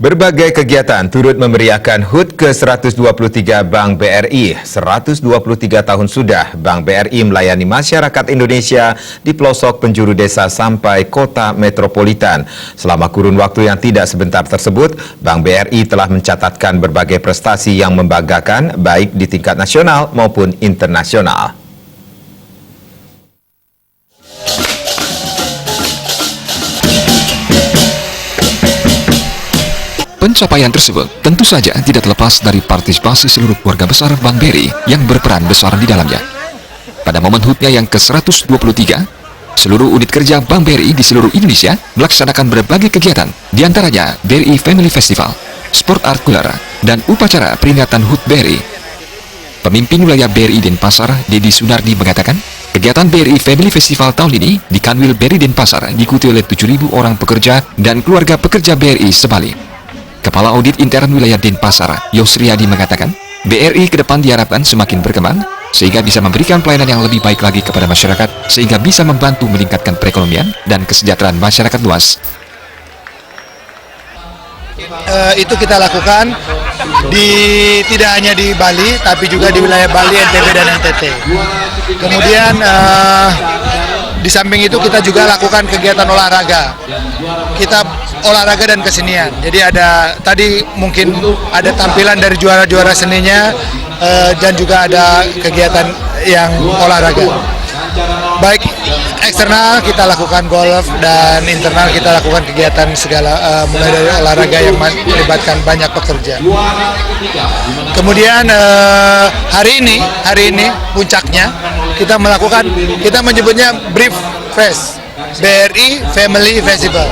Berbagai kegiatan turut memeriahkan HUT ke-123 Bank BRI. 123 tahun sudah Bank BRI melayani masyarakat Indonesia di pelosok penjuru desa sampai kota metropolitan. Selama kurun waktu yang tidak sebentar tersebut, Bank BRI telah mencatatkan berbagai prestasi yang membanggakan baik di tingkat nasional maupun internasional. Pencapaian tersebut tentu saja tidak terlepas dari partisipasi seluruh keluarga besar Bank BRI yang berperan besar di dalamnya. Pada momen HUT-nya yang ke-123, seluruh unit kerja Bank BRI di seluruh Indonesia melaksanakan berbagai kegiatan, diantaranya BRI Family Festival, Sport Art Cooler, dan upacara peringatan HUT BRI. Pemimpin wilayah BRI Denpasar, Dedi Sunardi, mengatakan, kegiatan BRI Family Festival tahun ini di Kanwil BRI Denpasar diikuti oleh 7.000 orang pekerja dan keluarga pekerja BRI sebalik. Kepala Audit Intern Wilayah Denpasar, Yosriyadi, mengatakan, BRI ke depan diharapkan semakin berkembang, sehingga bisa memberikan pelayanan yang lebih baik lagi kepada masyarakat, sehingga bisa membantu meningkatkan perekonomian dan kesejahteraan masyarakat luas. Itu kita lakukan tidak hanya di Bali, tapi juga di wilayah Bali, NTB, dan NTT. Kemudian di samping itu kita juga lakukan kegiatan olahraga. Kita olahraga dan kesenian. Jadi tadi mungkin ada tampilan dari juara-juara seninya dan juga ada kegiatan yang olahraga. Baik eksternal kita lakukan golf dan internal kita lakukan kegiatan segala mulai dari olahraga yang melibatkan banyak pekerja. Kemudian hari ini puncaknya kita menyebutnya Brief Fest, BRI Family Festival.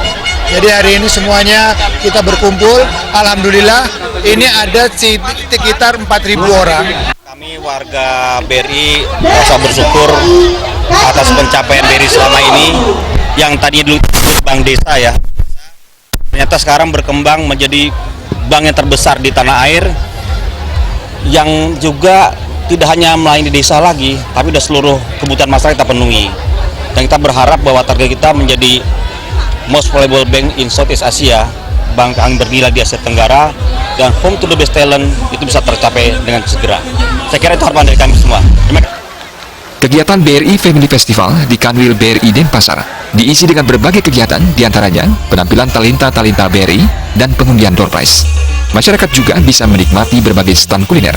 Jadi hari ini semuanya kita berkumpul, alhamdulillah ini ada sekitar 4.000 orang. Kami warga BRI merasa bersyukur atas pencapaian BRI selama ini yang tadi dulu bank desa ya. Ternyata sekarang berkembang menjadi bank yang terbesar di tanah air yang juga tidak hanya melayani desa lagi, tapi sudah seluruh kebutuhan masyarakat kita penuhi. Dan kita berharap bahwa target kita menjadi most valuable bank in Southeast Asia, bank yang bernilai di Asia Tenggara, dan home to the best talent itu bisa tercapai dengan segera. Saya kira itu harapan dari kami semua. Kegiatan BRI Family Festival di Kanwil BRI Denpasar diisi dengan berbagai kegiatan, diantaranya penampilan talenta-talenta BRI dan pengundian door prize. Masyarakat juga bisa menikmati berbagai stand kuliner.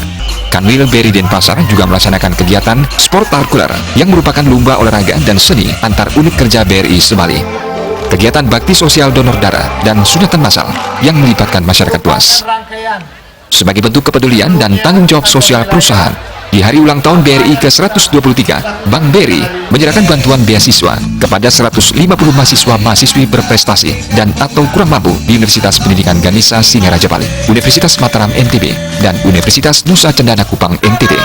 Kanwil BRI Denpasar juga melaksanakan kegiatan Sport Art Cooler yang merupakan lomba olahraga dan seni antar unit kerja BRI sebalik. Kegiatan bakti sosial donor darah dan sunatan massal yang melibatkan masyarakat luas. Sebagai bentuk kepedulian dan tanggung jawab sosial perusahaan, di hari ulang tahun BRI ke-123, Bank BRI menyerahkan bantuan beasiswa kepada 150 mahasiswa-mahasiswi berprestasi dan atau kurang mampu di Universitas Pendidikan Ganesha Singaraja Bali, Universitas Mataram NTB, dan Universitas Nusa Cendana Kupang NTT.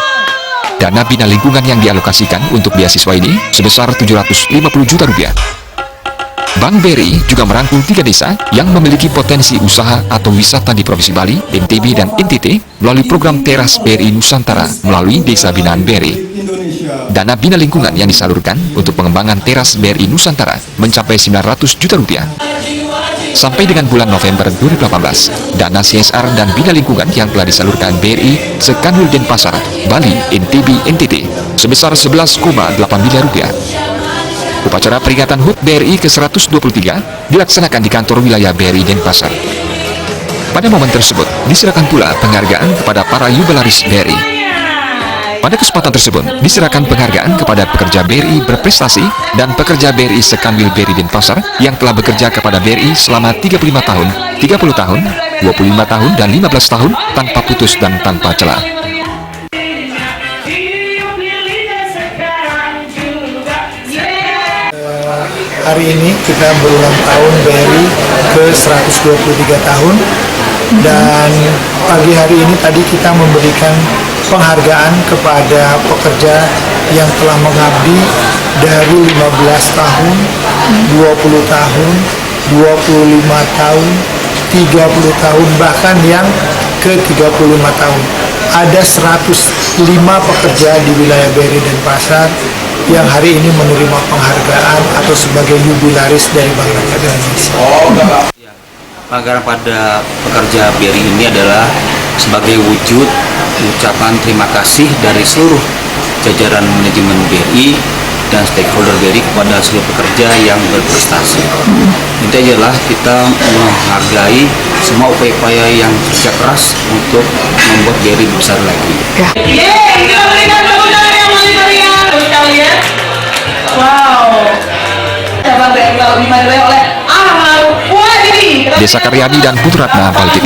Dana bina lingkungan yang dialokasikan untuk beasiswa ini sebesar Rp750 juta. Bank BRI juga merangkul 3 desa yang memiliki potensi usaha atau wisata di Provinsi Bali, NTB, dan NTT melalui program Teras BRI Nusantara melalui Desa Binaan BRI. Dana bina lingkungan yang disalurkan untuk pengembangan Teras BRI Nusantara mencapai Rp900 juta. Sampai dengan bulan November 2018, dana CSR dan bina lingkungan yang telah disalurkan BRI se-Kanwil Denpasar, Bali, NTB, NTT sebesar Rp11,8 miliar. Upacara peringatan HUT BRI ke-123 dilaksanakan di kantor wilayah BRI Denpasar. Pada momen tersebut, diserahkan pula penghargaan kepada para jubelaris BRI. Pada kesempatan tersebut, diserahkan penghargaan kepada pekerja BRI berprestasi dan pekerja BRI se-Kanwil BRI Denpasar yang telah bekerja kepada BRI selama 35 tahun, 30 tahun, 25 tahun, dan 15 tahun tanpa putus dan tanpa celah. Hari ini kita berulang tahun BRI ke-123 tahun dan pagi hari ini tadi kita memberikan penghargaan kepada pekerja yang telah mengabdi dari 15 tahun, 20 tahun, 25 tahun, 30 tahun, bahkan yang ke-35 tahun. Ada 105 pekerja di wilayah BRI Denpasar yang hari ini menerima penghargaan atau sebagai jubilaris dari Bank Rakyat Indonesia. Penghargaan pada pekerja BRI ini adalah sebagai wujud ucapan terima kasih dari seluruh jajaran manajemen BRI dan stakeholder BRI kepada seluruh pekerja yang berprestasi. Intinya adalah kita menghargai semua upaya-upaya yang kerja keras untuk membuat BRI besar lagi. Kita berikan tepuk tangan yang paling meriah untuk kalian. Wow. Cabang BRI lebih maju oleh Ahmad Fuadi. Desa Karyadi dan Putratna Politik.